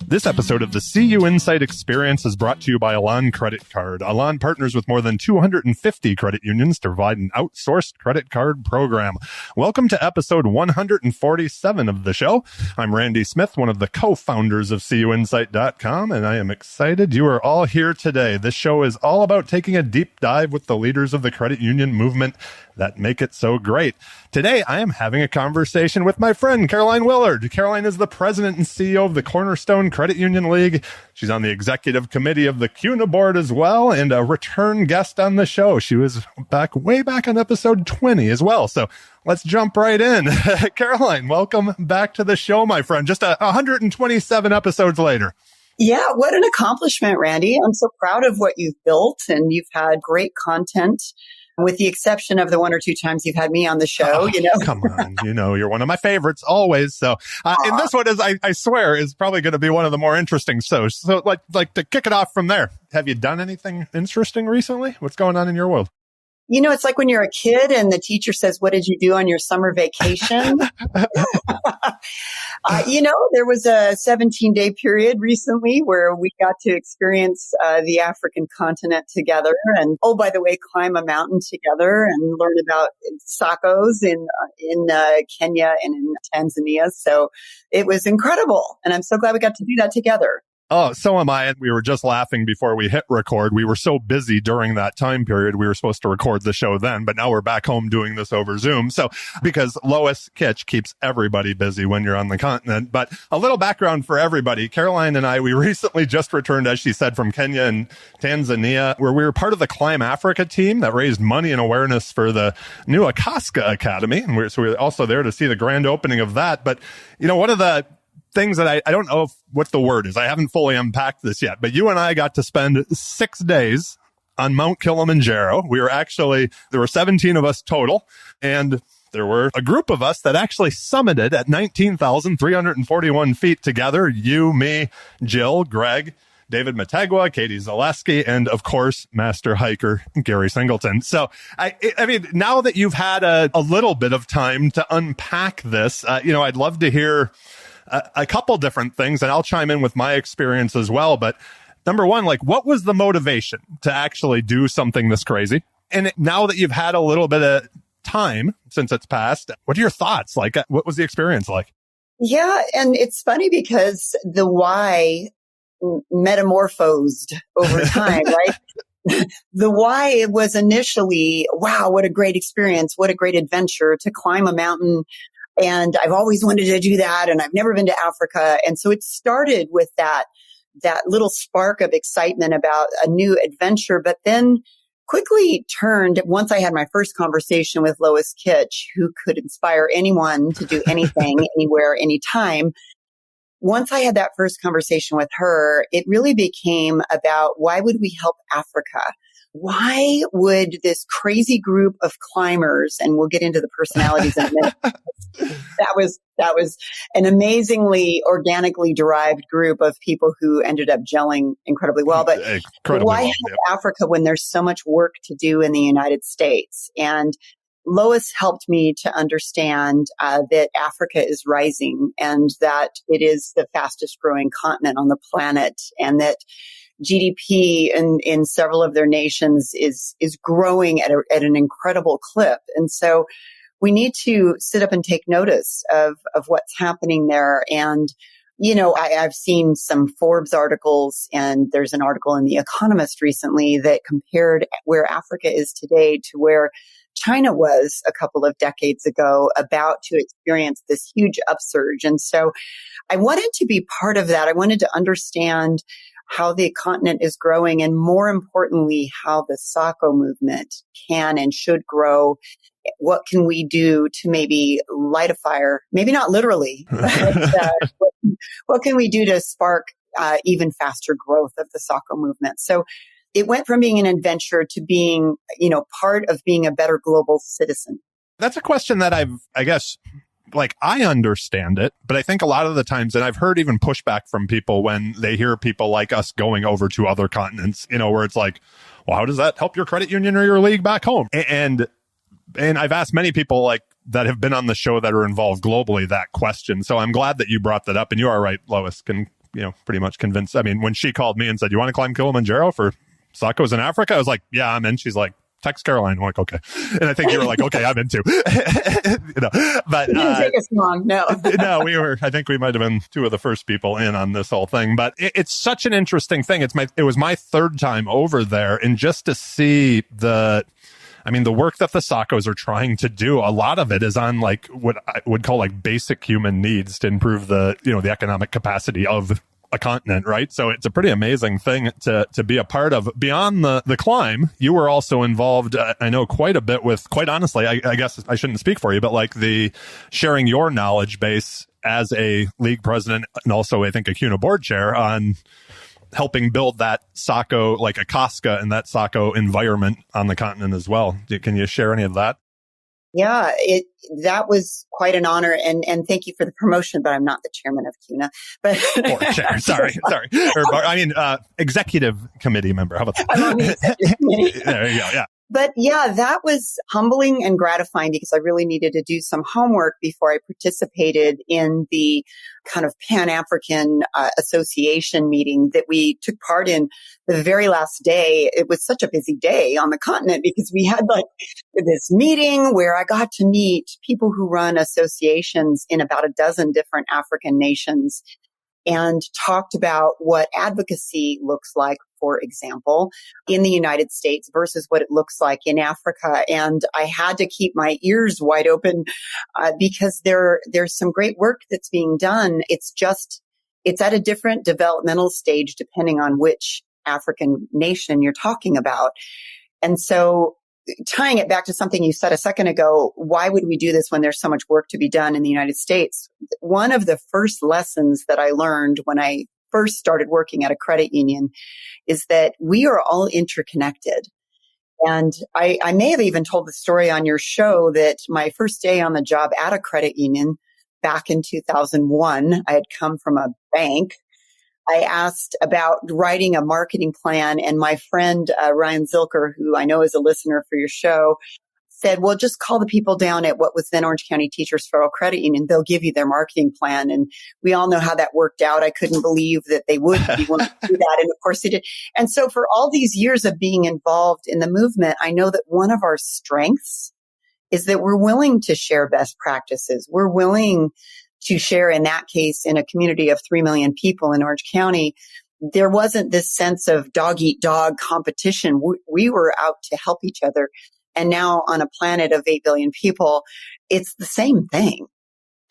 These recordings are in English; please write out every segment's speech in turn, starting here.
This episode of the CUInsight Experience is brought to you by Elan Credit Card. Elan partners with more than 250 credit unions to provide an outsourced credit card program. Welcome to episode 147 of the show. I'm Randy Smith, one of the co-founders of CUInsight.com, and I am excited you are all here today. This show is all about taking a deep dive with the leaders of the credit union movement that make it so great. Today, I am having a conversation with my friend, Caroline Willard. Caroline is the president and CEO of the Cornerstone Credit Union League. She's on the executive committee of the CUNA Board as well, and a return guest on the show. She was way back on episode 20 as well. So let's jump right in. Caroline, welcome back to the show, my friend. Just 127 episodes later. Yeah, what an accomplishment, Randy. I'm so proud of what you've built, and you've had great content. With the exception of the one or two times you've had me on the show, Come on, you're one of my favorites always. So, and this one is, I swear, is probably going to be one of the more interesting. So like to kick it off from there, have you done anything interesting recently? What's going on in your world? It's like when you're a kid and the teacher says, "What did you do on your summer vacation?" There was a 17-day period recently where we got to experience the African continent together. And, oh, by the way, climb a mountain together and learn about SACCOs in Kenya and in Tanzania. So it was incredible. And I'm so glad we got to do that together. Oh, so am I. And we were just laughing before we hit record. We were so busy during that time period. We were supposed to record the show then, but now we're back home doing this over Zoom. So because Lois Kitch keeps everybody busy when you're on the continent. But a little background for everybody. Caroline and I, we recently just returned, as she said, from Kenya and Tanzania, where we were part of the Climb Africa team that raised money and awareness for the new ACCOSCA Academy. And we were also there to see the grand opening of that. But, one of the things that I don't know what the word is. I haven't fully unpacked this yet, but you and I got to spend 6 days on Mount Kilimanjaro. There were 17 of us total, and there were a group of us that actually summited at 19,341 feet together. You, me, Jill, Greg, David Mategwa, Katie Zaleski, and of course, master hiker Gary Singleton. So, I mean, now that you've had a little bit of time to unpack this, I'd love to hear a couple different things, and I'll chime in with my experience as well. But number one, what was the motivation to actually do something this crazy? And now that you've had a little bit of time since it's passed, what are your thoughts? What was the experience like? Yeah. And it's funny because the why metamorphosed over time, right? The why was initially, wow, what a great experience. What a great adventure to climb a mountain. And I've always wanted to do that. And I've never been to Africa. And so it started with that little spark of excitement about a new adventure, but then quickly turned once I had my first conversation with Lois Kitch, who could inspire anyone to do anything, anywhere, anytime. Once I had that first conversation with her, it really became about why would we help Africa? Why would this crazy group of climbers, and we'll get into the personalities in a minute, that was an amazingly organically derived group of people who ended up gelling incredibly well. But why help Africa when there's so much work to do in the United States? And Lois helped me to understand that Africa is rising and that it is the fastest growing continent on the planet, and that GDP in several of their nations is growing at an incredible clip. And so we need to sit up and take notice of what's happening there. And, I've seen some Forbes articles, and there's an article in The Economist recently that compared where Africa is today to where China was a couple of decades ago, about to experience this huge upsurge. And so I wanted to be part of that. I wanted to understand how the continent is growing, and more importantly, how the SACCO movement can and should grow. What can we do to maybe light a fire? Maybe not literally, but what can we do to spark even faster growth of the SACCO movement? So it went from being an adventure to being, part of being a better global citizen. That's a question that I understand it, but I think a lot of the times, and I've heard even pushback from people when they hear people like us going over to other continents, where it's like, well, how does that help your credit union or your league back home? And I've asked many people that have been on the show that are involved globally that question. So I'm glad that you brought that up. And you are right, Lois can pretty much convinced. I mean, when she called me and said, "You want to climb Kilimanjaro for SACCOs in Africa?" I was like, "Yeah, I'm in." She's like, "Text Caroline." I'm like, "Okay." And I think you were like, "Okay, I'm in too." But it didn't take us long. No, no, I think we might have been two of the first people in on this whole thing, but it's such an interesting thing. It was my third time over there, and just to see the work that the SACCOs are trying to do, a lot of it is on like what I would call like basic human needs to improve the economic capacity of a continent, right? So it's a pretty amazing thing to be a part of. Beyond the climb, you were also involved, I know, quite a bit with, quite honestly, I guess I shouldn't speak for you, but like the sharing your knowledge base as a league president and also I think a CUNA board chair on helping build that SACCO, like ACCOSCA and that SACCO environment on the continent as well. Can you share any of that? Yeah, that was quite an honor, and thank you for the promotion. But I'm not the chairman of CUNA. But or chair, sorry, executive committee member. How about that? I'm on the executive committee. There you go. Yeah. But yeah, that was humbling and gratifying because I really needed to do some homework before I participated in the kind of Pan-African Association meeting that we took part in the very last day. It was such a busy day on the continent because we had like this meeting where I got to meet people who run associations in about a dozen different African nations and talked about what advocacy looks like, for example, in the United States versus what it looks like in Africa. And I had to keep my ears wide open because there's some great work that's being done. It's at a different developmental stage depending on which African nation you're talking about. And so tying it back to something you said a second ago, why would we do this when there's so much work to be done in the United States? One of the first lessons that I learned when I first started working at a credit union is that we are all interconnected. And I may have even told the story on your show that my first day on the job at a credit union back in 2001, I had come from a bank. I asked about writing a marketing plan, and my friend Ryan Zilker, who I know is a listener for your show, said, well, just call the people down at what was then Orange County Teachers Federal Credit Union. They'll give you their marketing plan. And we all know how that worked out. I couldn't believe that they would be willing to do that. And of course they did. And so for all these years of being involved in the movement, I know that one of our strengths is that we're willing to share best practices. We're willing to share, in that case, in a community of 3 million people in Orange County. There wasn't this sense of dog eat dog competition. We were out to help each other. And now on a planet of 8 billion people, it's the same thing.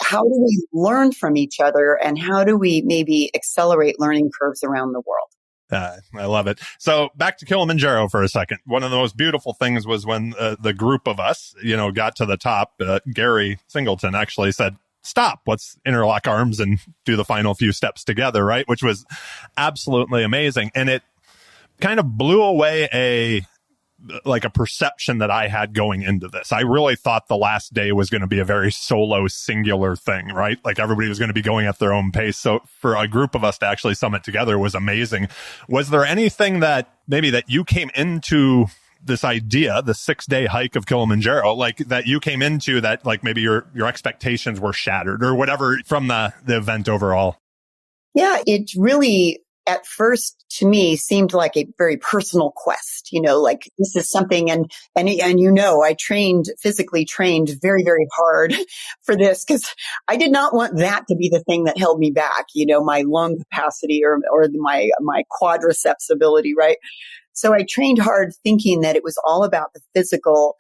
How do we learn from each other, and how do we maybe accelerate learning curves around the world? I love it. So back to Kilimanjaro for a second. One of the most beautiful things was when the group of us, got to the top. Gary Singleton actually said, stop, let's interlock arms and do the final few steps together, right? Which was absolutely amazing. And it kind of blew away a perception that I had going into this. I really thought the last day was going to be a very solo, singular thing, right? Like everybody was going to be going at their own pace. So for a group of us to actually summit together was amazing. Was there anything that you came into this idea, the 6-day hike of Kilimanjaro, like that you came into that, like maybe your expectations were shattered or whatever from the event overall? Yeah, it really, at first to me, seemed like a very personal quest, like this is something, and I physically trained very, very hard for this because I did not want that to be the thing that held me back, my lung capacity or my quadriceps ability, right? So I trained hard thinking that it was all about the physical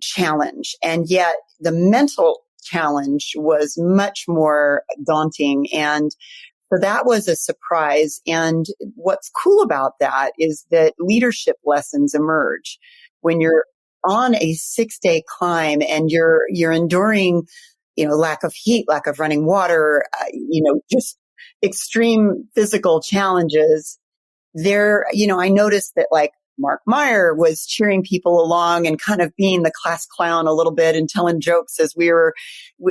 challenge. And yet the mental challenge was much more daunting. And so that was a surprise. And what's cool about that is that leadership lessons emerge when you're on a 6-day climb and you're enduring, lack of heat, lack of running water, just extreme physical challenges. There, I noticed that like Mark Meyer was cheering people along and kind of being the class clown a little bit and telling jokes as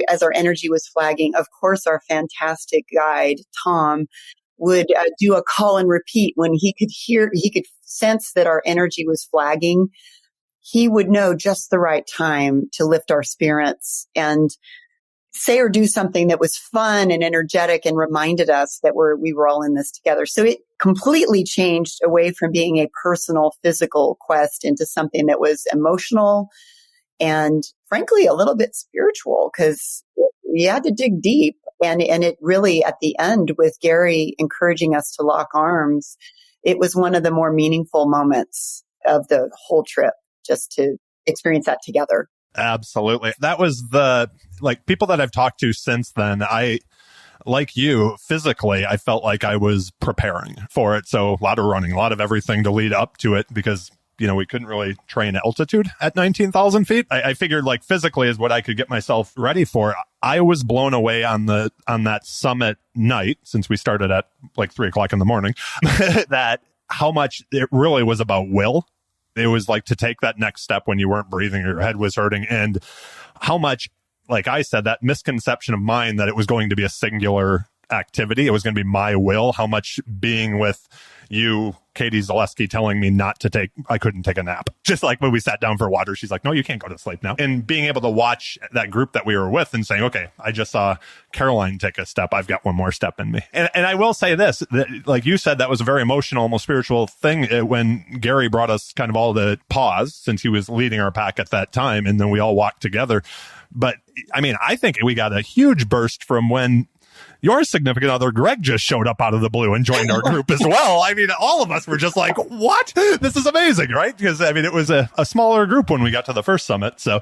as our energy was flagging. Of course, our fantastic guide, Tom, would do a call and repeat when he could sense that our energy was flagging. He would know just the right time to lift our spirits. And say or do something that was fun and energetic and reminded us that we were all in this together. So it completely changed away from being a personal, physical quest into something that was emotional and frankly, a little bit spiritual, because you had to dig deep. And it really, at the end, with Gary encouraging us to lock arms, it was one of the more meaningful moments of the whole trip, just to experience that together. Absolutely. That was people that I've talked to since then, like you, physically, I felt like I was preparing for it. So a lot of running, a lot of everything to lead up to it, because we couldn't really train altitude at 19,000 feet. I figured like physically is what I could get myself ready for. I was blown away on that summit night, since we started at like 3:00 in the morning, that how much it really was about will. It was like to take that next step when you weren't breathing, your head was hurting, and how much, like I said, that misconception of mine that it was going to be a singular activity, it was going to be my will, how much being with you, Katie Zaleski, telling me I couldn't take a nap. Just like when we sat down for water, she's like, no, you can't go to sleep now. And being able to watch that group that we were with and saying, okay, I just saw Caroline take a step. I've got one more step in me. And I will say this, that, like you said, that was a very emotional, almost spiritual thing when Gary brought us kind of all to pause, since he was leading our pack at that time. And then we all walked together. But I mean, I think we got a huge burst from when your significant other, Greg, just showed up out of the blue and joined our group as well. I mean, all of us were just like, what? This is amazing, right? Because, I mean, it was a smaller group when we got to the first summit. So,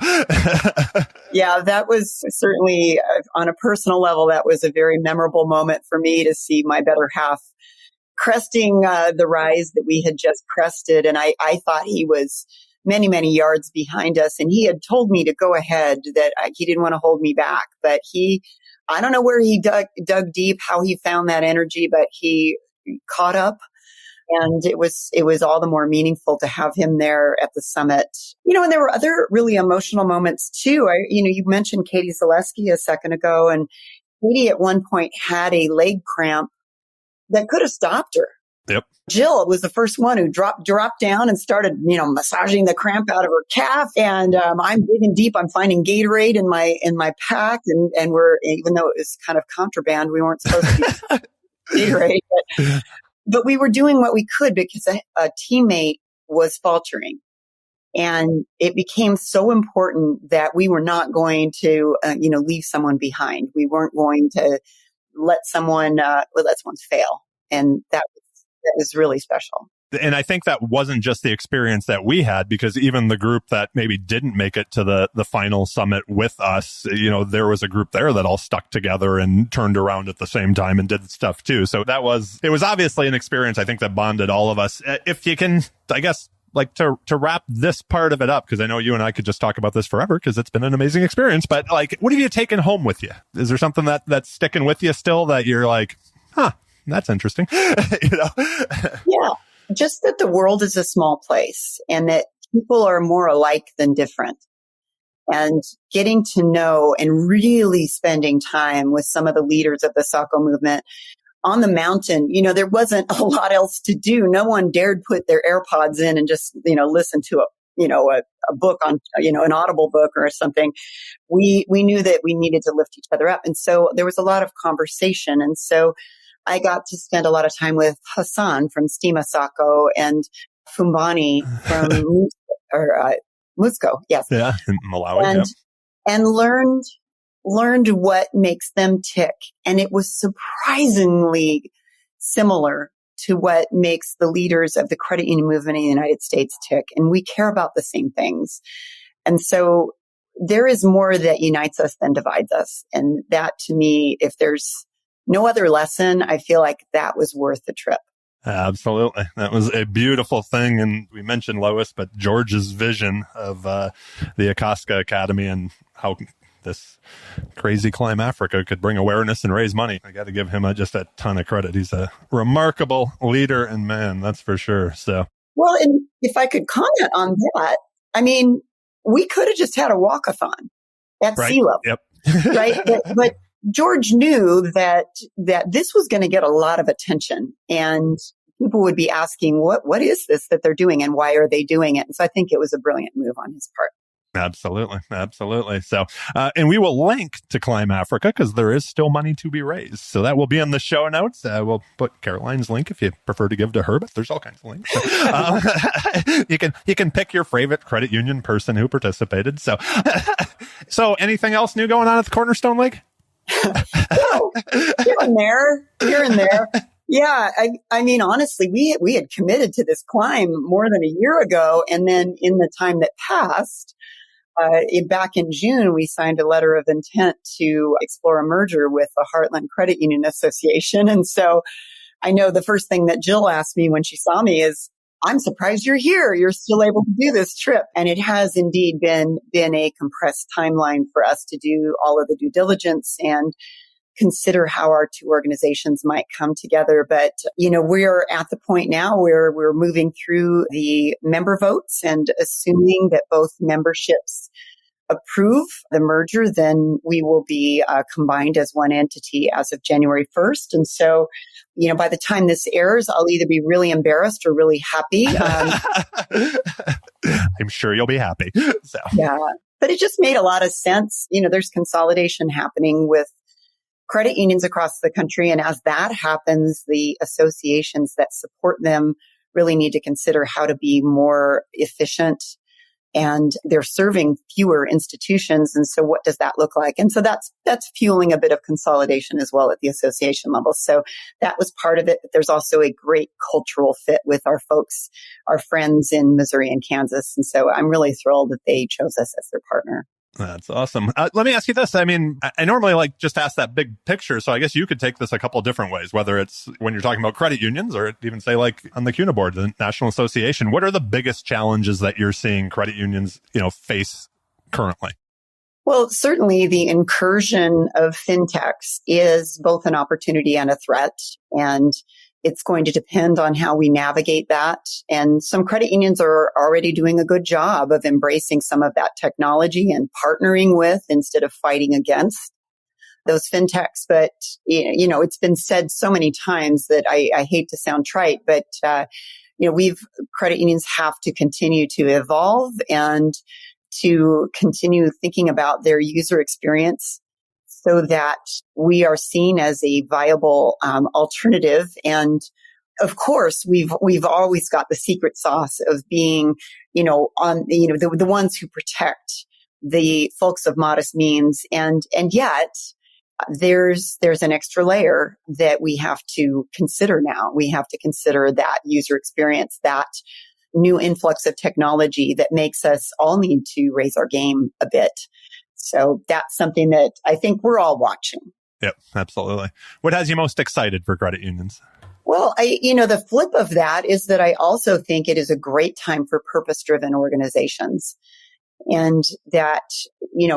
yeah, that was certainly, on a personal level, that was a very memorable moment for me to see my better half cresting the rise that we had just crested. And I thought he was many, many yards behind us. And he had told me to go ahead, that he didn't want to hold me back. But I don't know where he dug deep, how he found that energy, but he caught up. And it was all the more meaningful to have him there at the summit. And there were other really emotional moments too. You mentioned Katie Zaleski a second ago, and Katie at one point had a leg cramp that could have stopped her. Yep. Jill was the first one who dropped down and started, massaging the cramp out of her calf. And I'm digging deep. I'm finding Gatorade in my pack, and we're, even though it was kind of contraband, we weren't supposed to be Gatorade, but we were doing what we could, because a teammate was faltering, and it became so important that we were not going to, leave someone behind. We weren't going to let someone fail, and that was really special. And I think that wasn't just the experience that we had, because even the group that maybe didn't make it to the final summit with us, there was a group there that all stuck together and turned around at the same time and did stuff too. So it was obviously an experience, I think, that bonded all of us. If you can, I guess, like to wrap this part of it up, because I know you and I could just talk about this forever, because it's been an amazing experience, but like, what have you taken home with you? Is there something that's sticking with you still that you're like, that's interesting? Yeah. Just that the world is a small place, and that people are more alike than different. And getting to know and really spending time with some of the leaders of the SACCO movement on the mountain. There wasn't a lot else to do. No one dared put their AirPods in and just, listen to a book on, an Audible book or something. We knew that we needed to lift each other up. And so there was a lot of conversation. And so I got to spend a lot of time with Hassan from Stima SACCO and Fumbani from Musco. Yes. Yeah. In Malawi. And learned what makes them tick. And it was surprisingly similar to what makes the leaders of the credit union movement in the United States tick. And we care about the same things. And so there is more that unites us than divides us. And that, to me, if there's no other lesson, I feel like that was worth the trip. Absolutely. That was a beautiful thing. And we mentioned Lois, but George's vision of the ACCOSCA Academy and how this crazy climb Africa could bring awareness and raise money. I got to give him just a ton of credit. He's a remarkable leader and man, that's for sure. So, well, and if I could comment on that, I mean, we could have just had a walkathon at sea level, yep. Right? But George knew that this was going to get a lot of attention, and people would be asking, what is this that they're doing, and why are they doing it? And so I think it was a brilliant move on his part. Absolutely. Absolutely. So, and we will link to Climb Africa because there is still money to be raised. So that will be in the show notes. We'll put Caroline's link if you prefer to give to her, but there's all kinds of links. So, you can pick your favorite credit union person who participated. So, so anything else new going on at the Cornerstone League? Oh, here and there. Yeah, I mean, honestly, we had committed to this climb more than a year ago, and then in the time that passed, back in June, we signed a letter of intent to explore a merger with the Heartland Credit Union Association. And so I know the first thing that Jill asked me when she saw me is, I'm surprised you're here. You're still able to do this trip. And it has indeed been a compressed timeline for us to do all of the due diligence and consider how our two organizations might come together. But, we're at the point now where we're moving through the member votes, and assuming that both memberships approve the merger, then we will be combined as one entity as of January 1st. And so, by the time this airs, I'll either be really embarrassed or really happy. I'm sure you'll be happy. So. Yeah, but it just made a lot of sense. There's consolidation happening with credit unions across the country. And as that happens, the associations that support them really need to consider how to be more efficient, and they're serving fewer institutions. And so what does that look like? And so that's fueling a bit of consolidation as well at the association level. So that was part of it. But there's also a great cultural fit with our folks, our friends in Missouri and Kansas. And so I'm really thrilled that they chose us as their partner. That's awesome. Let me ask you this. I mean, I normally just ask that big picture. So I guess you could take this a couple different ways, whether it's when you're talking about credit unions or even say on the CUNA board, the National Association. What are the biggest challenges that you're seeing credit unions, face currently? Well, certainly the incursion of fintechs is both an opportunity and a threat. And it's going to depend on how we navigate that. And some credit unions are already doing a good job of embracing some of that technology and partnering with instead of fighting against those fintechs. But, it's been said so many times that I hate to sound trite, but, credit unions have to continue to evolve and to continue thinking about their user experience, so that we are seen as a viable alternative. And of course, we've always got the secret sauce of being, the ones who protect the folks of modest means. And yet there's an extra layer that we have to consider now. We have to consider that user experience, that new influx of technology that makes us all need to raise our game a bit. So that's something that I think we're all watching. Yep, absolutely. What has you most excited for credit unions? Well, the flip of that is that I also think it is a great time for purpose-driven organizations. And that,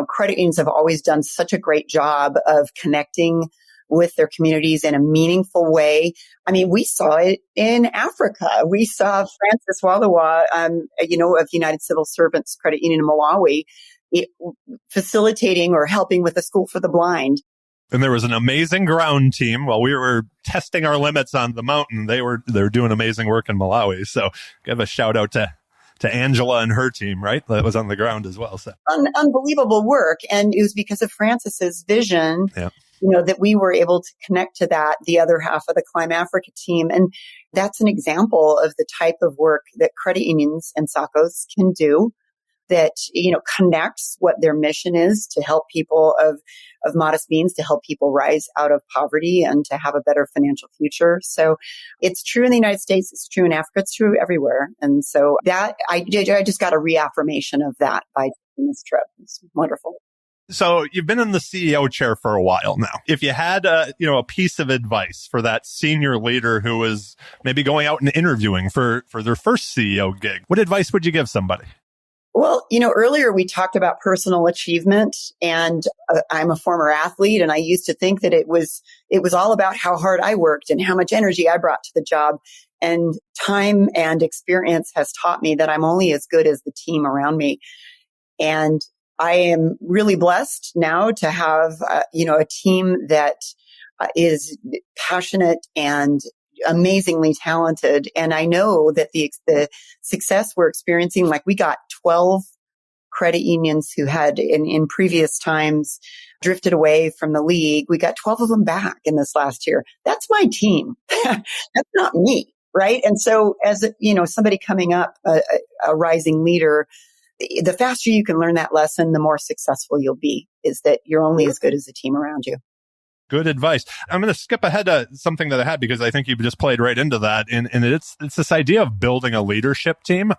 credit unions have always done such a great job of connecting with their communities in a meaningful way. I mean, we saw it in Africa. We saw Francis Walawa, of United Civil Servants Credit Union in Malawi, facilitating or helping with a school for the blind. And there was an amazing ground team while we were testing our limits on the mountain. They were doing amazing work in Malawi. So give a shout out to Angela and her team, right? That was on the ground as well. So unbelievable work. And it was because of Francis's vision, that we were able to connect to that, the other half of the Climb Africa team. And that's an example of the type of work that credit unions and SACCOs can do, that, connects what their mission is to help people of modest means, to help people rise out of poverty and to have a better financial future. So it's true in the United States. It's true in Africa. It's true everywhere. And so that I just got a reaffirmation of that by taking this trip. It's wonderful. So you've been in the CEO chair for a while now. If you had a piece of advice for that senior leader who is maybe going out and interviewing for their first CEO gig, what advice would you give somebody? Well, earlier we talked about personal achievement, and I'm a former athlete, and I used to think that it was all about how hard I worked and how much energy I brought to the job. And time and experience has taught me that I'm only as good as the team around me. And I am really blessed now to have, a team that is passionate and amazingly talented. And I know that the success we're experiencing, like we got 12 credit unions who had in previous times drifted away from the league. We got 12 of them back in this last year. That's my team. That's not me. Right. And so as, somebody coming up, a rising leader, the faster you can learn that lesson, the more successful you'll be, is that you're only as good as the team around you. Good advice. I'm going to skip ahead to something that I had because I think you've just played right into that. And it's this idea of building a leadership team.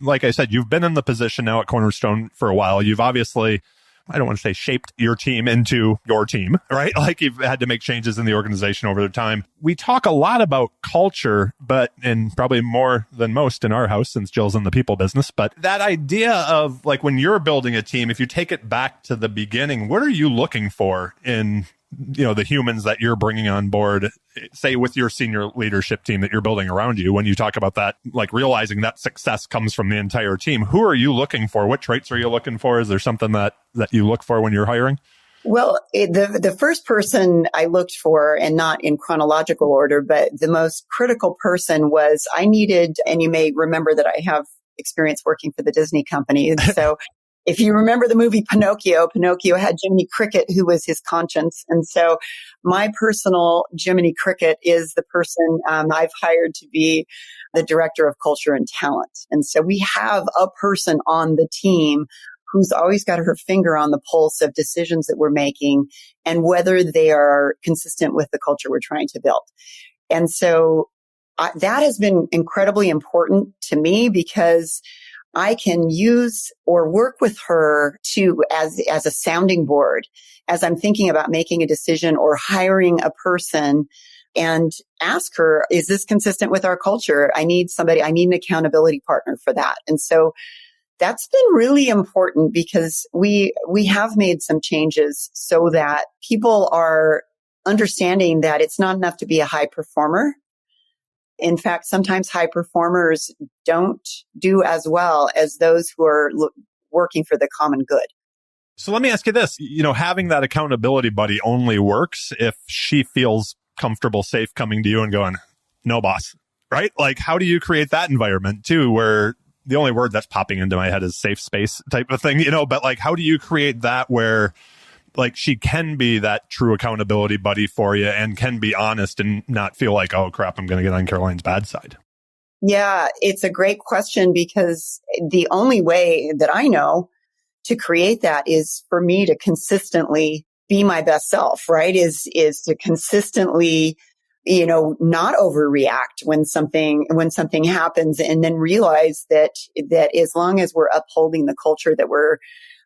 Like I said, you've been in the position now at Cornerstone for a while. You've obviously, I don't want to say shaped your team into your team, right? Like you've had to make changes in the organization over the time. We talk a lot about culture, and probably more than most in our house since Jill's in the people business. But that idea of like when you're building a team, if you take it back to the beginning, what are you looking for in the humans that you're bringing on board, say with your senior leadership team that you're building around you, when you talk about that, like realizing that success comes from the entire team, who are you looking for? What traits are you looking for? Is there something that you look for when you're hiring? Well, the first person I looked for, and not in chronological order, but the most critical person was I needed, and you may remember that I have experience working for the Disney company. So if you remember the movie Pinocchio had Jiminy Cricket, who was his conscience. And so my personal Jiminy Cricket is the person I've hired to be the director of culture and talent. And so we have a person on the team who's always got her finger on the pulse of decisions that we're making and whether they are consistent with the culture we're trying to build. And so that has been incredibly important to me because I can use or work with her as a sounding board as I'm thinking about making a decision or hiring a person, and ask her, is this consistent with our culture? I need an accountability partner for that. And so that's been really important because we have made some changes so that people are understanding that it's not enough to be a high performer. In fact, sometimes high performers don't do as well as those who are working for the common good. So let me ask you this, having that accountability buddy only works if she feels comfortable, safe coming to you and going, no, boss, right? Like, how do you create that environment too, where the only word that's popping into my head is safe space type of thing, but like, how do you create that where like she can be that true accountability buddy for you and can be honest and not feel like, oh crap, I'm going to get on Caroline's bad side? Yeah, it's a great question because the only way that I know to create that is for me to consistently be my best self, right? Is to consistently, not overreact when something happens, and then realize that as long as we're upholding the culture that we're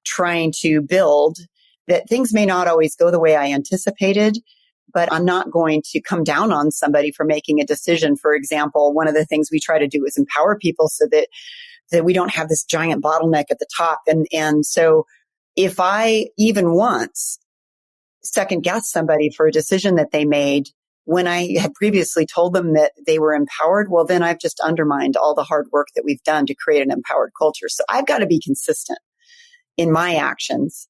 trying to build, that things may not always go the way I anticipated, but I'm not going to come down on somebody for making a decision. For example, one of the things we try to do is empower people so that we don't have this giant bottleneck at the top. And so if I even once second guess somebody for a decision that they made when I had previously told them that they were empowered, well, then I've just undermined all the hard work that we've done to create an empowered culture. So I've got to be consistent in my actions.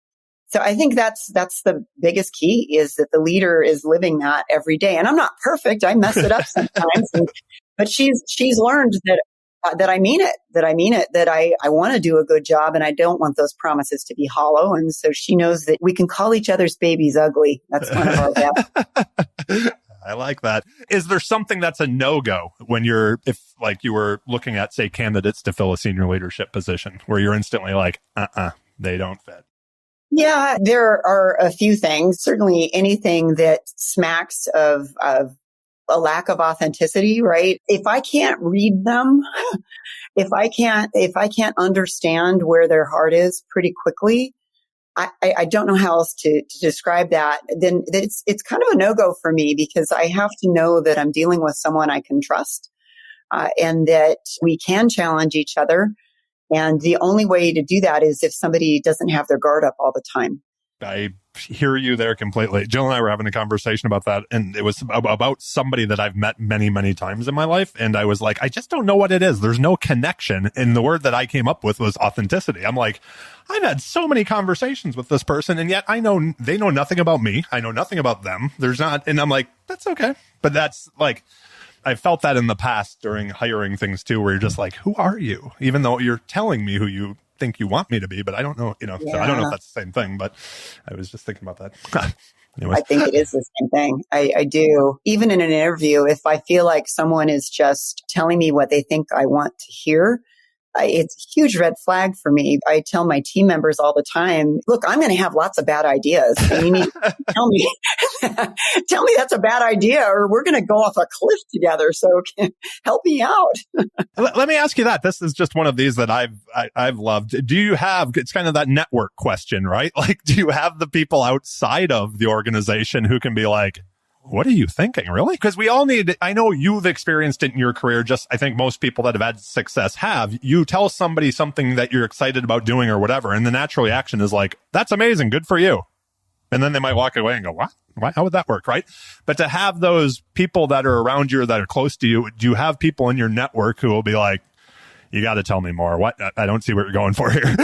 So I think that's the biggest key, is that the leader is living that every day. And I'm not perfect. I mess it up sometimes, but she's learned that I mean it, that I want to do a good job and I don't want those promises to be hollow. And so she knows that we can call each other's babies ugly. That's one of our best. I like that. Is there something that's a no-go when if like you were looking at, say, candidates to fill a senior leadership position where you're instantly like, they don't fit? Yeah, there are a few things. Certainly anything that smacks of a lack of authenticity, right? If I can't read them, if I can't understand where their heart is pretty quickly, I don't know how else to describe that. Then it's kind of a no-go for me, because I have to know that I'm dealing with someone I can trust, and that we can challenge each other. And the only way to do that is if somebody doesn't have their guard up all the time. I hear you there completely. Jill and I were having a conversation about that, and it was about somebody that I've met many, many times in my life. And I was like, I just don't know what it is. There's no connection. And the word that I came up with was authenticity. I'm like, I've had so many conversations with this person, and yet I know they know nothing about me. I know nothing about them. There's not, and I'm like, that's okay. But that's like, I felt that in the past during hiring things too, where you're just like, who are you? Even though you're telling me who you think you want me to be, but I don't know, so I don't know if that's the same thing, but I was just thinking about that. Anyways. I think it is the same thing. I do. Even in an interview, if I feel like someone is just telling me what they think I want to hear, it's a huge red flag for me. I tell my team members all the time, look, I'm going to have lots of bad ideas. And you need to tell me that's a bad idea, or we're going to go off a cliff together. So help me out. Let me ask you that. This is just one of these that I've loved. Do you have, it's kind of that network question, right? Like, do you have the people outside of the organization who can be like, what are you thinking, really? Because we all need, I know you've experienced it in your career, just I think most people that have had success have. You tell somebody something that you're excited about doing or whatever, and the natural reaction is like, that's amazing, good for you. And then they might walk away and go, what? How would that work, right? But to have those people that are around you, that are close to you, do you have people in your network who will be like, you got to tell me more. What? I don't see what you're going for here.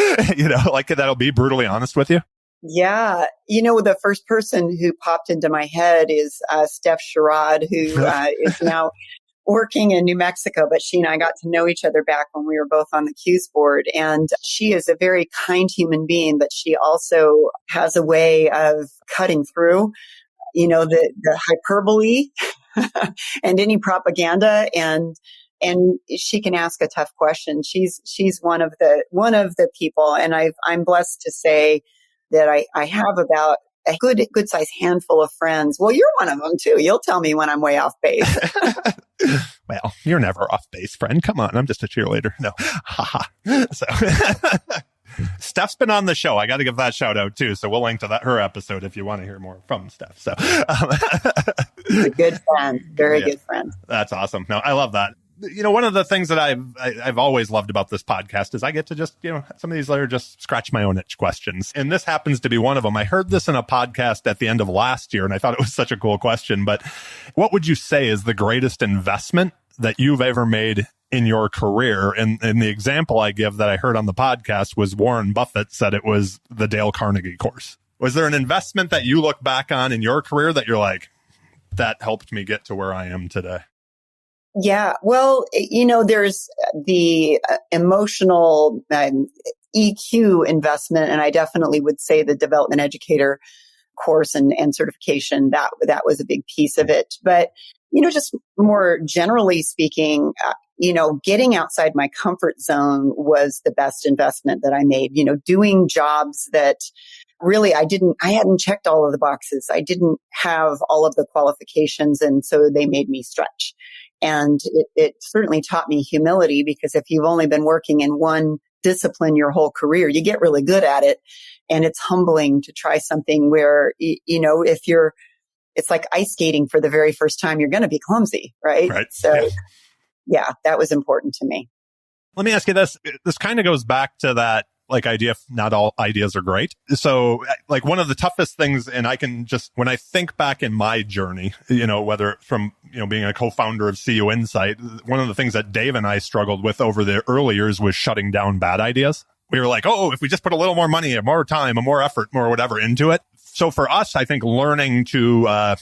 Like that'll be brutally honest with you. Yeah. The first person who popped into my head is Steph Sherrod, who is now working in New Mexico, but she and I got to know each other back when we were both on the CUIs board. And she is a very kind human being, but she also has a way of cutting through, the hyperbole and any propaganda, and she can ask a tough question. She's one of the people, and I'm blessed to say that I have about a good sized handful of friends. Well, you're one of them too. You'll tell me when I'm way off base. Well, you're never off base, friend. Come on. I'm just a cheerleader. No. So Steph's been on the show. I got to give that shout out too. So we'll link to her episode if you want to hear more from Steph. So a good friend, very good friend. That's awesome. No, I love that. One of the things that I've always loved about this podcast is I get to just, some of these are just scratch my own itch questions. And this happens to be one of them. I heard this in a podcast at the end of last year, and I thought it was such a cool question. But what would you say is the greatest investment that you've ever made in your career? And the example I give that I heard on the podcast was Warren Buffett said it was the Dale Carnegie course. Was there an investment that you look back on in your career that you're like, that helped me get to where I am today? Yeah. Well, there's the emotional EQ investment, and I definitely would say the development educator course and certification, that was a big piece of it. But, just more generally speaking, getting outside my comfort zone was the best investment that I made, doing jobs that really I hadn't checked all of the boxes. I didn't have all of the qualifications. And so they made me stretch. And it certainly taught me humility, because if you've only been working in one discipline your whole career, you get really good at it. And it's humbling to try something where, it's like ice skating for the very first time, you're going to be clumsy, right? So yeah, that was important to me. Let me ask you this. This kind of goes back to that idea, not all ideas are great. So one of the toughest things, and I can just, when I think back in my journey, whether from, being a co-founder of CUInsight, one of the things that Dave and I struggled with over the early years was shutting down bad ideas. We were like, if we just put a little more money, more time, more effort, more whatever into it. So for us, I think learning to,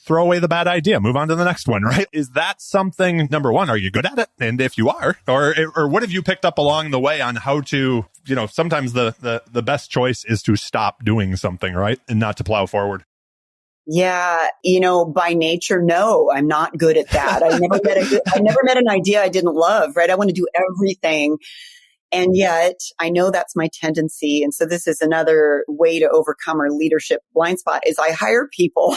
throw away the bad idea, move on to the next one, right? Is that something, number one, are you good at it? And if you are, or what have you picked up along the way on how to, sometimes the best choice is to stop doing something, right? And not to plow forward. Yeah. By nature, no, I'm not good at that. I never met an idea I didn't love, right? I want to do everything. And yet I know that's my tendency. And so this is another way to overcome our leadership blind spot is I hire people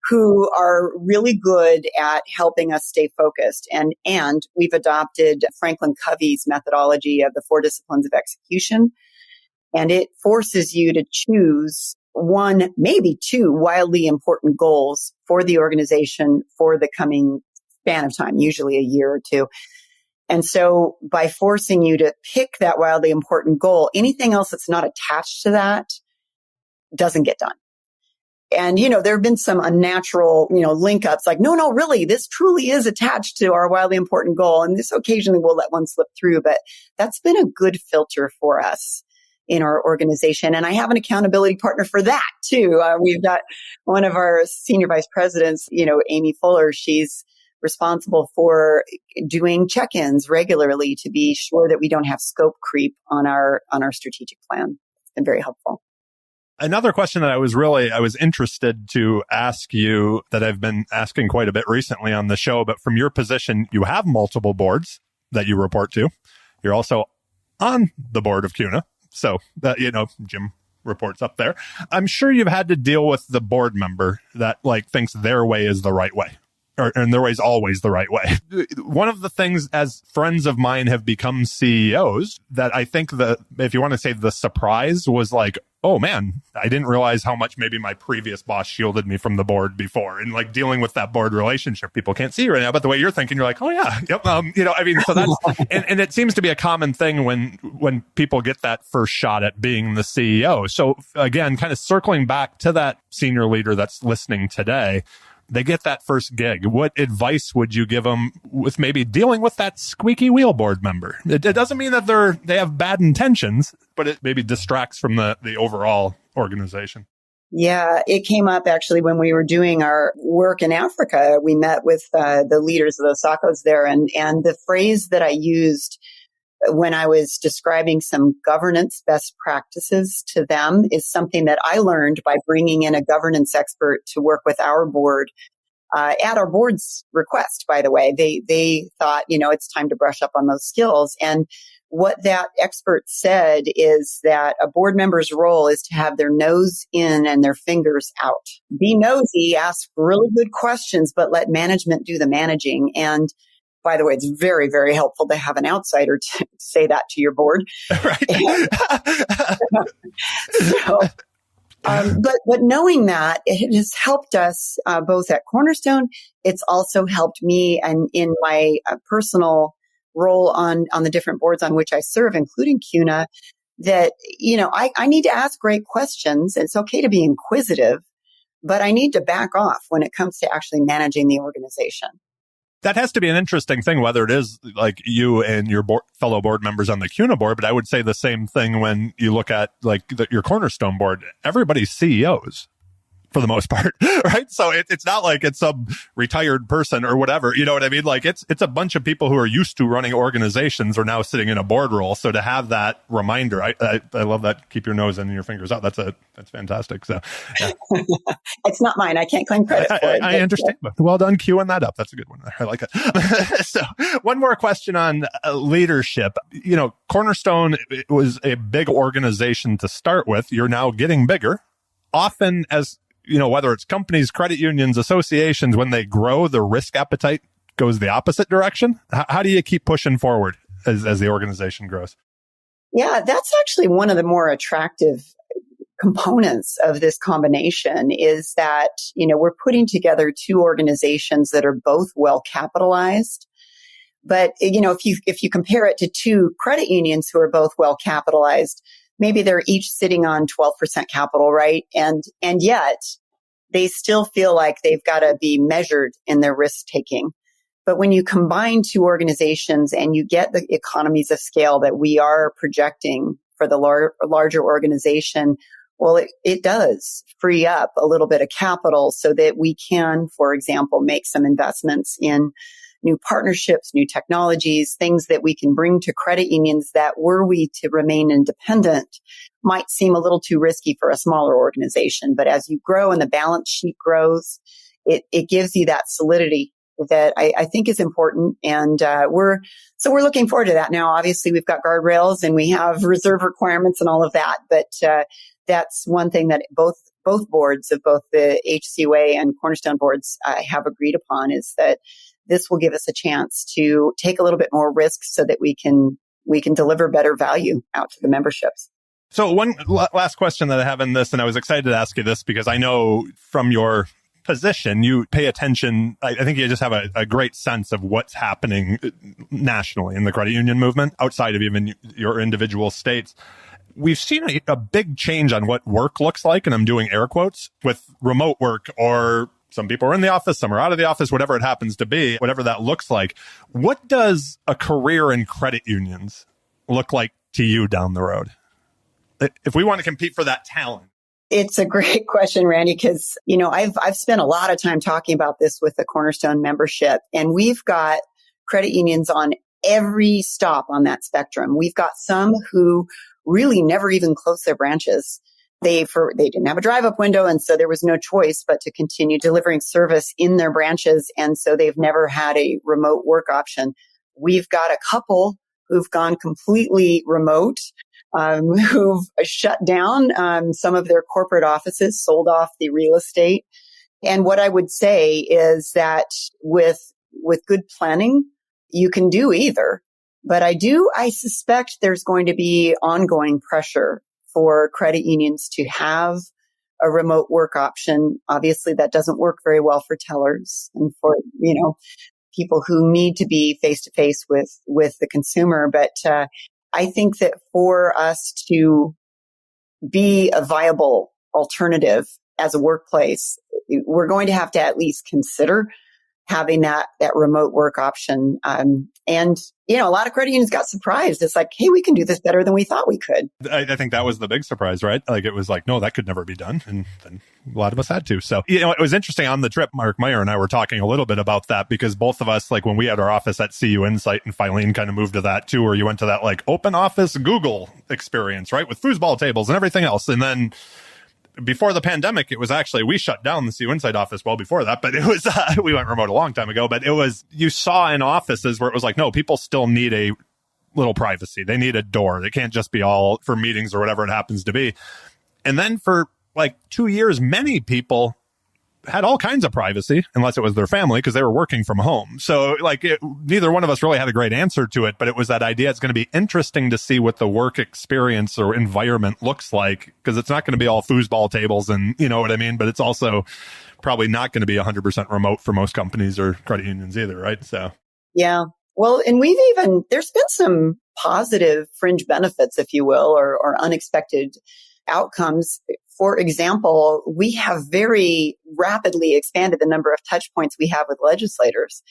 who are really good at helping us stay focused. And we've adopted Franklin Covey's methodology of the 4 disciplines of execution. And it forces you to choose 1, maybe 2 wildly important goals for the organization for the coming span of time, usually a year or 2. And so by forcing you to pick that wildly important goal, anything else that's not attached to that doesn't get done. And, there have been some unnatural, link ups like, no, really, this truly is attached to our wildly important goal. And this occasionally will let one slip through, but that's been a good filter for us in our organization. And I have an accountability partner for that too. We've got one of our senior vice presidents, Amy Fuller. She's responsible for doing check-ins regularly to be sure that we don't have scope creep on our strategic plan. It's been very helpful. Another question that I was interested to ask you that I've been asking quite a bit recently on the show, but from your position, you have multiple boards that you report to. You're also on the board of CUNA. So that, Jim reports up there. I'm sure you've had to deal with the board member that thinks their way is the right way. And their way is always the right way. One of the things, as friends of mine have become CEOs, that I think if you want to say the surprise was oh man, I didn't realize how much maybe my previous boss shielded me from the board before. And dealing with that board relationship, people can't see right now, but the way you're thinking, you're oh yeah, yep. So that's, and it seems to be a common thing when people get that first shot at being the CEO. So again, kind of circling back to that senior leader that's listening today, they get that first gig. What advice would you give them with maybe dealing with that squeaky wheel board member? It doesn't mean that they have bad intentions, but it maybe distracts from the overall organization. Yeah, it came up actually when we were doing our work in Africa. We met with the leaders of the SACCOs there, and the phrase that I used when I was describing some governance best practices to them is something that I learned by bringing in a governance expert to work with our board, at our board's request, by the way. They thought, it's time to brush up on those skills. And what that expert said is that a board member's role is to have their nose in and their fingers out. Be nosy, ask really good questions, but let management do the managing. And by the way, it's very, very helpful to have an outsider to say that to your board. Right. But knowing that, it has helped us both at Cornerstone. It's also helped me and in my personal role on the different boards on which I serve, including CUNA, that, I need to ask great questions. It's okay to be inquisitive, but I need to back off when it comes to actually managing the organization. That has to be an interesting thing, whether it is you and your fellow board members on the CUNA board, but I would say the same thing when you look at your Cornerstone board. Everybody's CEOs for the most part, right? So it's not like it's some retired person or whatever, you know what I mean? It's a bunch of people who are used to running organizations are now sitting in a board role. So to have that reminder, I love that. Keep your nose in and your fingers out. That's fantastic. So yeah. It's not mine. I can't claim credit for it. I understand. But well done queuing that up. That's a good one. I like it. So one more question on leadership. Cornerstone was a big organization to start with. You're now getting bigger. Often as whether it's companies, credit unions, associations, when they grow, the risk appetite goes the opposite direction. How do you keep pushing forward as the organization grows? Yeah, that's actually one of the more attractive components of this combination is that, we're putting together two organizations that are both well capitalized. But, if you compare it to two credit unions who are both well capitalized, maybe they're each sitting on 12% capital, right? And yet they still feel like they've got to be measured in their risk taking. But when you combine two organizations and you get the economies of scale that we are projecting for the larger organization, well, it does free up a little bit of capital so that we can, for example, make some investments in new partnerships, new technologies, things that we can bring to credit unions that, were we to remain independent, might seem a little too risky for a smaller organization. But as you grow and the balance sheet grows, it gives you that solidity that I think is important. And we're looking forward to that. Now, obviously, we've got guardrails and we have reserve requirements and all of that. But that's one thing that both boards of both the HCUA and Cornerstone boards have agreed upon, is that this will give us a chance to take a little bit more risk so that we can deliver better value out to the memberships. So one last question that I have in this, and I was excited to ask you this because I know from your position, you pay attention. I think you just have a great sense of what's happening nationally in the credit union movement outside of even your individual states. We've seen a big change on what work looks like, and I'm doing air quotes, with remote work, or some people are in the office, some are out of the office, whatever it happens to be, whatever that looks like. What does a career in credit unions look like to you down the road? If we want to compete for that talent. It's a great question, Randy, because, I've spent a lot of time talking about this with the Cornerstone membership, and we've got credit unions on every stop on that spectrum. We've got some who really never even closed their branches. They didn't have a drive-up window, and so there was no choice but to continue delivering service in their branches, and so they've never had a remote work option. We've got a couple who've gone completely remote, who've shut down some of their corporate offices, sold off the real estate. And what I would say is that with good planning, you can do either. But I suspect there's going to be ongoing pressure for credit unions to have a remote work option. Obviously, that doesn't work very well for tellers and for, people who need to be face to face with the consumer. But I think that for us to be a viable alternative as a workplace, we're going to have to at least consider having that remote work option. And, a lot of credit unions got surprised. It's like, hey, we can do this better than we thought we could. I think that was the big surprise, right? Like, it was like, no, that could never be done. And then a lot of us had to. So, it was interesting on the trip. Mark Meyer and I were talking a little bit about that because both of us, like when we had our office at CUInsight, and Filene kind of moved to that too, where you went to that like open office Google experience, right? With foosball tables and everything else. And then before the pandemic, it was actually, we shut down the CUInsight office well before that, but it was, we went remote a long time ago, but it was, you saw in offices where it was like, no, people still need a little privacy. They need a door. They can't just be all for meetings or whatever it happens to be. And then for like 2 years, many people had all kinds of privacy, unless it was their family, because they were working from home. So like neither one of us really had a great answer to it, but it was that idea. It's going to be interesting to see what the work experience or environment looks like, because it's not going to be all foosball tables and you know what I mean, but it's also probably not going to be 100% remote for most companies or credit unions either, right? So yeah. Well, and there's been some positive fringe benefits, if you will, or unexpected outcomes. For example, we have very rapidly expanded the number of touch points we have with legislators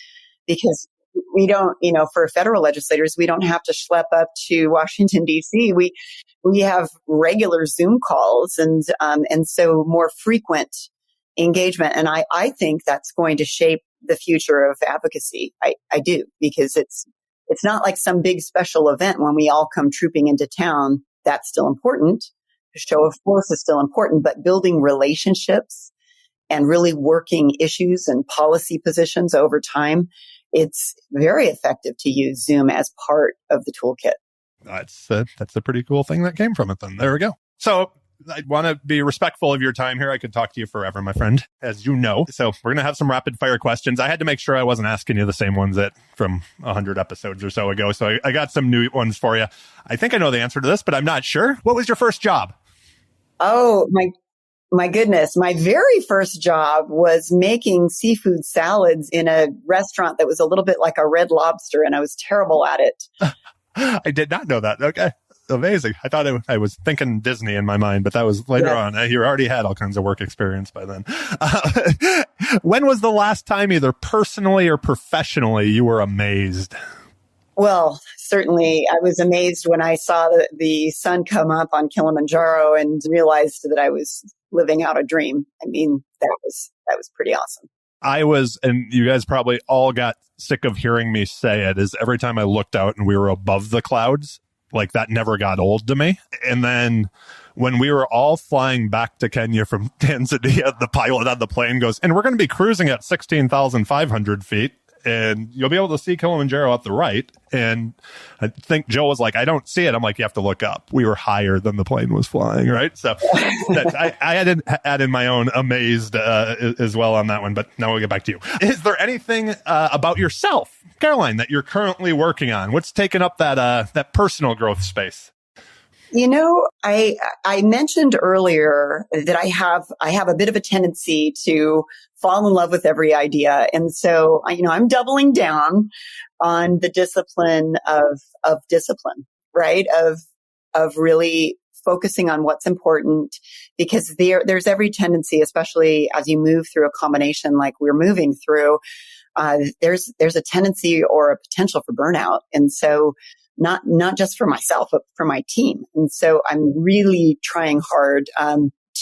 because we don't, for federal legislators, we don't have to schlep up to Washington, D.C. We have regular Zoom calls and so more frequent engagement. And I think that's going to shape the future of advocacy. I do, because it's not like some big special event when we all come trooping into town. That's still important. The show of force is still important, but building relationships and really working issues and policy positions over time, it's very effective to use Zoom as part of the toolkit. That's a pretty cool thing that came from it then. There we go. So I want to be respectful of your time here. I could talk to you forever, my friend, as you know. So we're going to have some rapid fire questions. I had to make sure I wasn't asking you the same ones from 100 episodes or so ago. So I got some new ones for you. I think I know the answer to this, but I'm not sure. What was your first job? Oh, my goodness. My very first job was making seafood salads in a restaurant that was a little bit like a Red Lobster, and I was terrible at it. I did not know that. Okay. Amazing. I thought I was thinking Disney in my mind, but that was later on. You already had all kinds of work experience by then. When was the last time, either personally or professionally, you were amazed? Well, certainly I was amazed when I saw the sun come up on Kilimanjaro and realized that I was living out a dream. I mean, that was pretty awesome. I was, and you guys probably all got sick of hearing me say it, is every time I looked out and we were above the clouds, like that never got old to me. And then when we were all flying back to Kenya from Tanzania, the pilot on the plane goes, and we're going to be cruising at 16,500 feet. And you'll be able to see Kilimanjaro at the right. And I think Joe was like, I don't see it. I'm like, you have to look up. We were higher than the plane was flying, right? So I had to add in my own amazed as well on that one. But now we'll get back to you. Is there anything about yourself, Caroline, that you're currently working on? What's taking up that personal growth space? I mentioned earlier that I have a bit of a tendency to fall in love with every idea. And so, I'm doubling down on the discipline of discipline, right? Of really focusing on what's important, because there's every tendency, especially as you move through a combination like we're moving through, there's a tendency or a potential for burnout. And so not just for myself, but for my team. And so I'm really trying hard,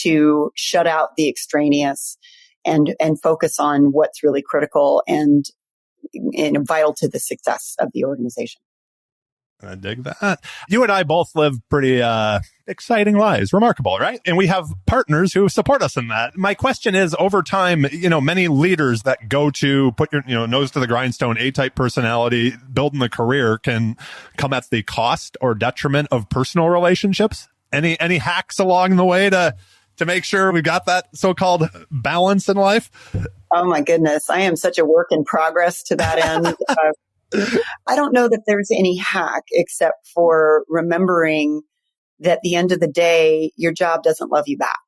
to shut out the extraneous and focus on what's really critical and vital to the success of the organization. I dig that. You and I both live pretty exciting lives, remarkable, right? And we have partners who support us in that. My question is, over time, many leaders that go to put your nose to the grindstone, A-type personality, building a career can come at the cost or detriment of personal relationships. Any hacks along the way to make sure we've got that so-called balance in life? Oh my goodness, I am such a work in progress to that end. I don't know that there's any hack except for remembering that at the end of the day, your job doesn't love you back.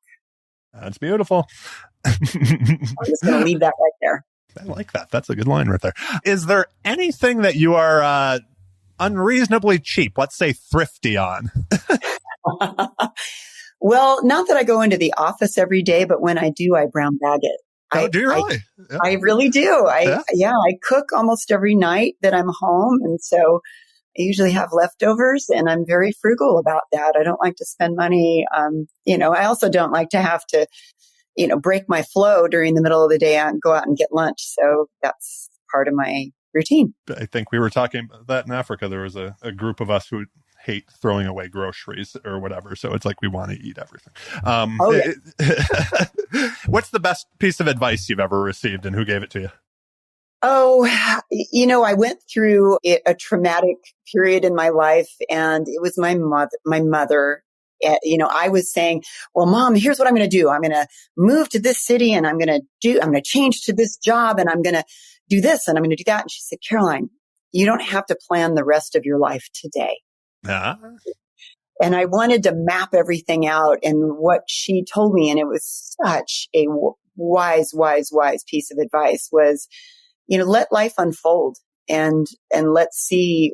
That's beautiful. I'm just going to leave that right there. I like that. That's a good line right there. Is there anything that you are unreasonably cheap, let's say thrifty on? Well, not that I go into the office every day, but when I do, I brown bag it. Oh, do you really? I really do. I cook almost every night that I'm home. And so I usually have leftovers and I'm very frugal about that. I don't like to spend money. I also don't like to have to, break my flow during the middle of the day and go out and get lunch. So that's part of my routine. I think we were talking about that in Africa. There was a group of us who hate throwing away groceries or whatever. So it's like we want to eat everything. What's the best piece of advice you've ever received and who gave it to you? Oh, I went through a traumatic period in my life and it was my mother. I was saying, well, Mom, here's what I'm going to do. I'm going to move to this city and I'm going to change to this job and I'm going to do this and I'm going to do that. And she said, Caroline, you don't have to plan the rest of your life today. And I wanted to map everything out. And what she told me, and it was such a wise piece of advice, was, let life unfold and let's see,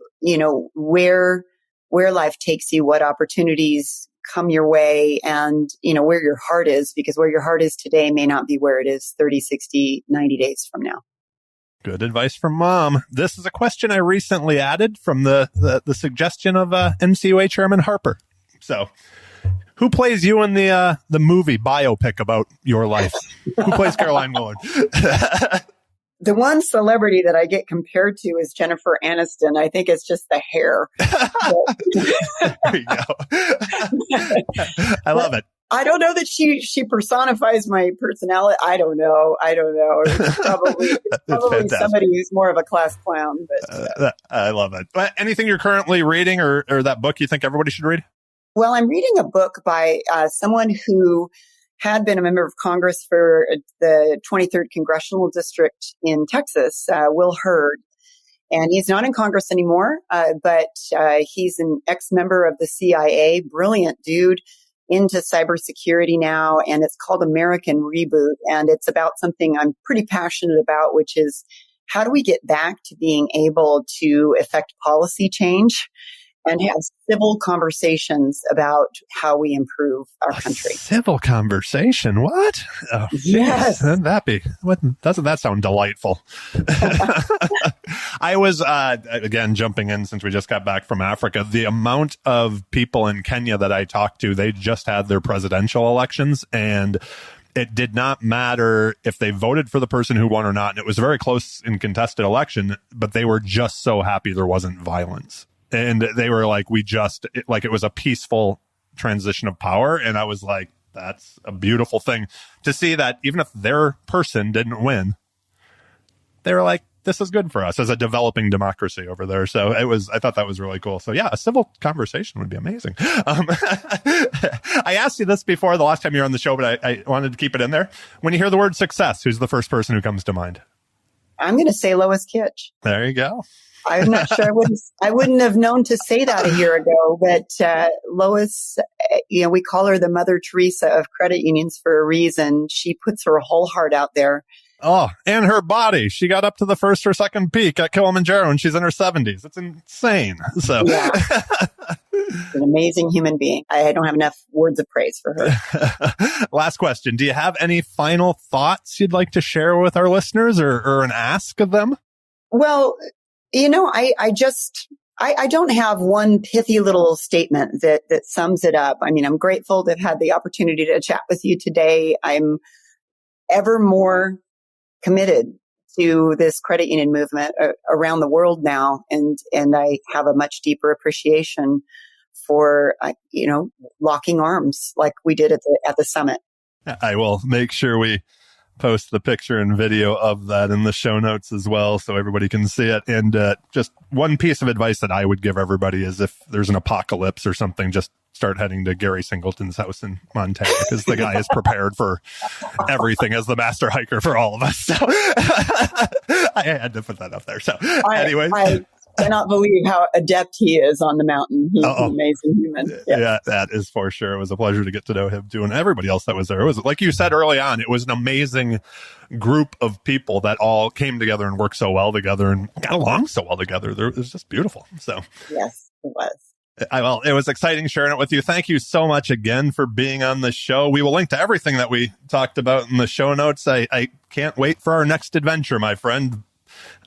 where life takes you, what opportunities come your way and, where your heart is, because where your heart is today may not be where it is 30, 60, 90 days from now. Good advice from Mom. This is a question I recently added from the suggestion of NCUA Chairman Harper. So, who plays you in the movie biopic about your life? Who plays Caroline Willard? The one celebrity that I get compared to is Jennifer Aniston. I think it's just the hair. There you go. I love it. I don't know that she personifies my personality. I don't know. It's probably somebody who's more of a class clown. But I love it. Anything you're currently reading or that book you think everybody should read? Well, I'm reading a book by someone who had been a member of Congress for the 23rd Congressional District in Texas, Will Hurd. And he's not in Congress anymore, but he's an ex-member of the CIA, brilliant dude, into cybersecurity now, and it's called American Reboot. And it's about something I'm pretty passionate about, which is how do we get back to being able to affect policy change and have civil conversations about how we improve our country. Civil conversation? What? Oh, yes. Doesn't that sound delightful? I was, again, jumping in since we just got back from Africa, the amount of people in Kenya that I talked to, they just had their presidential elections and it did not matter if they voted for the person who won or not. And it was a very close and contested election, but they were just so happy there wasn't violence. And they were like, it was a peaceful transition of power. And I was like, that's a beautiful thing to see that even if their person didn't win, they were like, this is good for us as a developing democracy over there. So I thought that was really cool. So yeah, a civil conversation would be amazing. I asked you this before the last time you were on the show, but I wanted to keep it in there. When you hear the word success, who's the first person who comes to mind? I'm going to say Lois Kitch. There you go. I'm not sure I wouldn't have known to say that a year ago, but Lois, we call her the Mother Teresa of credit unions for a reason. She puts her whole heart out there. Oh, and her body. She got up to the first or second peak at Kilimanjaro and she's in her 70s. It's insane. So yeah. An amazing human being. I don't have enough words of praise for her. Last question. Do you have any final thoughts you'd like to share with our listeners or an ask of them? Well, I don't have one pithy little statement that sums it up. I mean, I'm grateful to have had the opportunity to chat with you today. I'm ever more committed to this credit union movement around the world now. And I have a much deeper appreciation for, locking arms like we did at the summit. I will make sure we post the picture and video of that in the show notes as well, so everybody can see it. And just one piece of advice that I would give everybody is if there's an apocalypse or something, just start heading to Gary Singleton's house in Montana, because the guy is prepared for everything as the master hiker for all of us. So I had to put that up there. So anyways. I cannot believe how adept he is on the mountain. He's an amazing human. Yeah, that is for sure. It was a pleasure to get to know him too, and everybody else that was there. It was, like you said early on, it was an amazing group of people that all came together and worked so well together and got along so well together. It was just beautiful. So yes, it was. Well, it was exciting sharing it with you. Thank you so much again for being on the show. We will link to everything that we talked about in the show notes. I can't wait for our next adventure, my friend.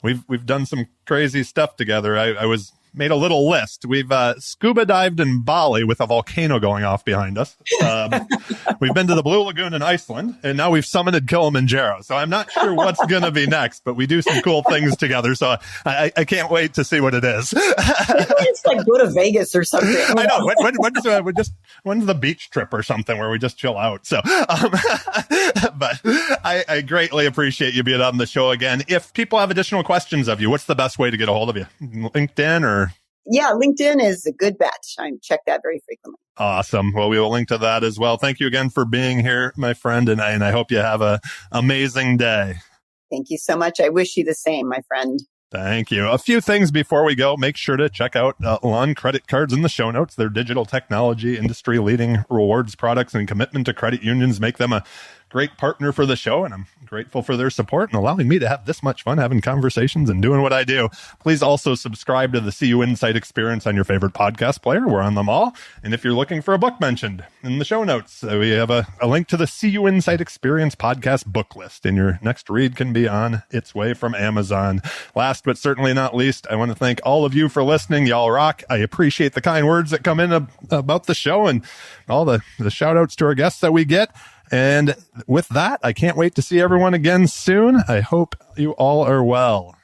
We've done some crazy stuff together. I made a little list. We've scuba dived in Bali with a volcano going off behind us. We've been to the Blue Lagoon in Iceland, and now we've summited Kilimanjaro. So I'm not sure what's going to be next, but we do some cool things together. So I can't wait to see what it is. It's like go to Vegas or something. I know. When's the beach trip or something where we just chill out? So, but I greatly appreciate you being on the show again. If people have additional questions of you, what's the best way to get a hold of you? LinkedIn or? Yeah, LinkedIn is a good bet. I check that very frequently. Awesome. Well, we will link to that as well. Thank you again for being here, my friend, and I hope you have an amazing day. Thank you so much. I wish you the same, my friend. Thank you. A few things before we go. Make sure to check out Lawn Credit Cards in the show notes. Their digital technology, industry-leading rewards products, and commitment to credit unions make them a great partner for the show, and I'm grateful for their support and allowing me to have this much fun having conversations and doing what I do. Please also subscribe to the CUInsight experience on your favorite podcast player. We're on them all. And if you're looking for a book mentioned in the show notes, we have a link to the CUInsight experience podcast book list, and your next read can be on its way from Amazon. Last but certainly not least, I want to thank all of you for listening. Y'all rock. I appreciate the kind words that come in about the show and all the shout outs to our guests that we get. And with that, I can't wait to see everyone again soon. I hope you all are well.